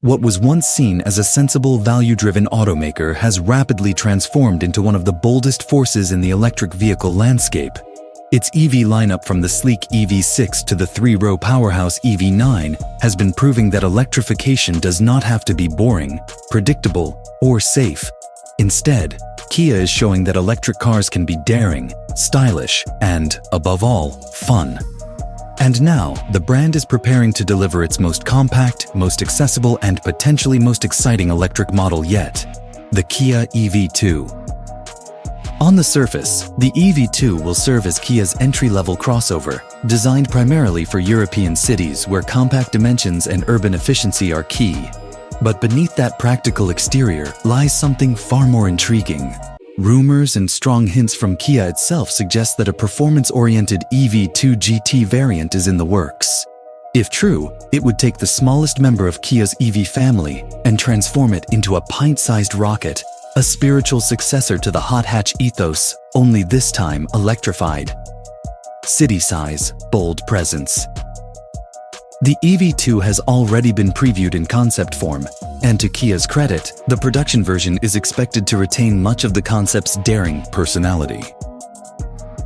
What was once seen as a sensible, value-driven automaker has rapidly transformed into one of the boldest forces in the electric vehicle landscape. Its EV lineup, from the sleek EV6 to the three-row powerhouse EV9, has been proving that electrification does not have to be boring, predictable, or safe. Instead, Kia is showing that electric cars can be daring, stylish, and, above all, fun. And now, the brand is preparing to deliver its most compact, most accessible, and potentially most exciting electric model yet, the Kia EV2. On the surface, the EV2 will serve as Kia's entry-level crossover, designed primarily for European cities where compact dimensions and urban efficiency are key. But beneath that practical exterior lies something far more intriguing. Rumors and strong hints from Kia itself suggest that a performance-oriented EV2 GT variant is in the works. If true, it would take the smallest member of Kia's EV family and transform it into a pint-sized rocket, a spiritual successor to the hot hatch ethos, only this time electrified. City size, bold presence. The EV2 has already been previewed in concept form, and to Kia's credit, the production version is expected to retain much of the concept's daring personality.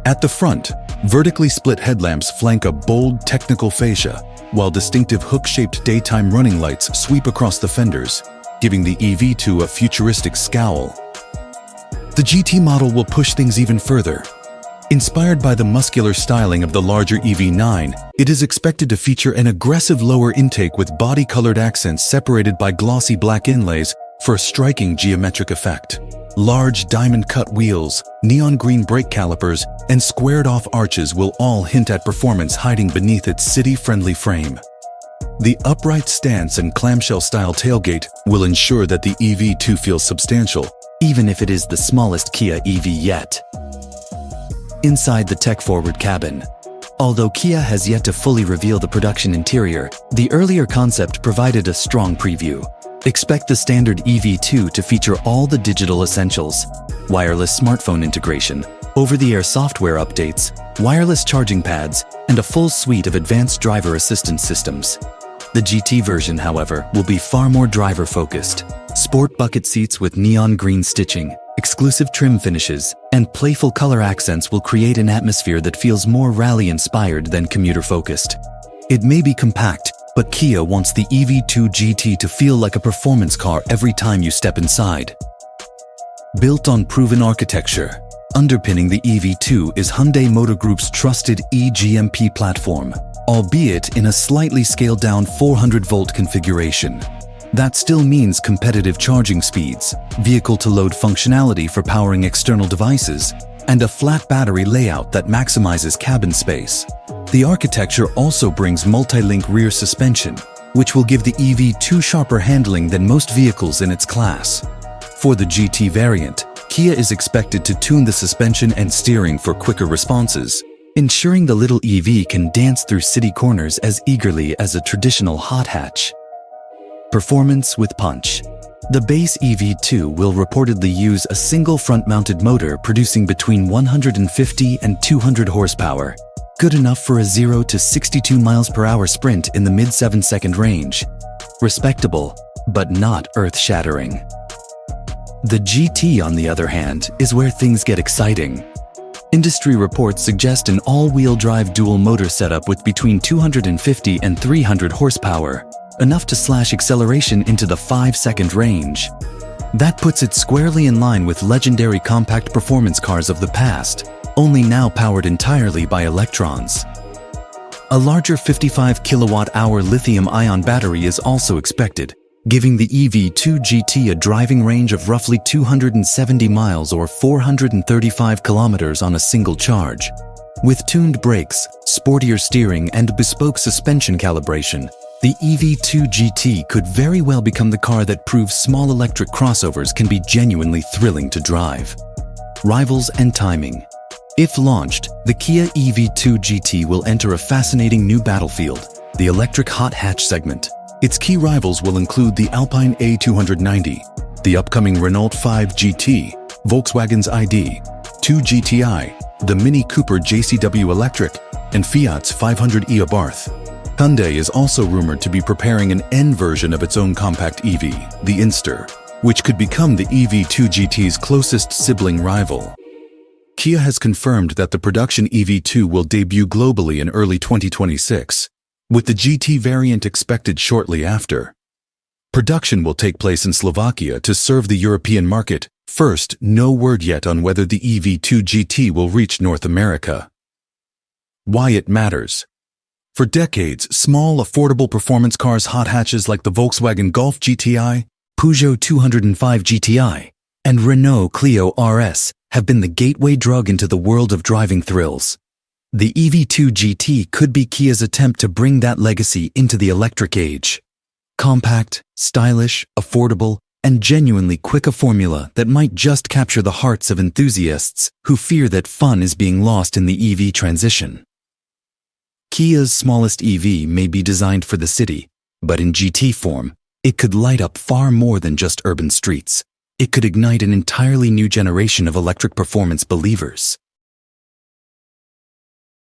At the front, vertically split headlamps flank a bold technical fascia, while distinctive hook-shaped daytime running lights sweep across the fenders, giving the EV2 a futuristic scowl. The GT model will push things even further. Inspired by the muscular styling of the larger EV9, it is expected to feature an aggressive lower intake with body-colored accents separated by glossy black inlays for a striking geometric effect. Large diamond-cut wheels, neon green brake calipers, and squared-off arches will all hint at performance hiding beneath its city-friendly frame. The upright stance and clamshell-style tailgate will ensure that the EV2 feels substantial, even if it is the smallest Kia EV yet. Inside the tech-forward cabin. Although Kia has yet to fully reveal the production interior, the earlier concept provided a strong preview. Expect the standard EV2 to feature all the digital essentials: wireless smartphone integration, over-the-air software updates, wireless charging pads, and a full suite of advanced driver assistance systems. The GT version, however, will be far more driver-focused. Sport bucket seats with neon green stitching, exclusive trim finishes, and playful color accents will create an atmosphere that feels more rally-inspired than commuter-focused. It may be compact, but Kia wants the EV2 GT to feel like a performance car every time you step inside. Built on proven architecture, underpinning the EV2 is Hyundai Motor Group's trusted eGMP platform, albeit in a slightly scaled-down 400-volt configuration. That still means competitive charging speeds, vehicle-to-load functionality for powering external devices, and a flat battery layout that maximizes cabin space. The architecture also brings multi-link rear suspension, which will give the EV2 sharper handling than most vehicles in its class. For the GT variant, Kia is expected to tune the suspension and steering for quicker responses, ensuring the little EV can dance through city corners as eagerly as a traditional hot hatch. Performance with punch. The base EV2 will reportedly use a single front-mounted motor producing between 150 and 200 horsepower, good enough for a 0 to 62 miles per hour sprint in the mid-7-second range. Respectable, but not earth-shattering. The GT, on the other hand, is where things get exciting. Industry reports suggest an all-wheel drive dual-motor setup with between 250 and 300 horsepower, enough to slash acceleration into the 5-second range. That puts it squarely in line with legendary compact performance cars of the past, only now powered entirely by electrons. A larger 55 kilowatt-hour lithium-ion battery is also expected, giving the EV2 GT a driving range of roughly 270 miles or 435 kilometers on a single charge. With tuned brakes, sportier steering, and bespoke suspension calibration, the EV2 GT could very well become the car that proves small electric crossovers can be genuinely thrilling to drive. Rivals and timing. If launched, the Kia EV2 GT will enter a fascinating new battlefield, the electric hot hatch segment. Its key rivals will include the Alpine A290, the upcoming Renault 5 GT, Volkswagen's ID. 2 GTI, the Mini Cooper JCW Electric, and Fiat's 500e Abarth. Hyundai is also rumored to be preparing an N version of its own compact EV, the Inster, which could become the EV2 GT's closest sibling rival. Kia has confirmed that the production EV2 will debut globally in early 2026, with the GT variant expected shortly after. Production will take place in Slovakia to serve the European market. First, no word yet on whether the EV2 GT will reach North America. Why it matters. For decades, small, affordable performance cars, hot hatches like the Volkswagen Golf GTI, Peugeot 205 GTI, and Renault Clio RS have been the gateway drug into the world of driving thrills. The EV2 GT could be Kia's attempt to bring that legacy into the electric age. Compact, stylish, affordable, and genuinely quick, a formula that might just capture the hearts of enthusiasts who fear that fun is being lost in the EV transition. Kia's smallest EV may be designed for the city, but in GT form, it could light up far more than just urban streets. It could ignite an entirely new generation of electric performance believers.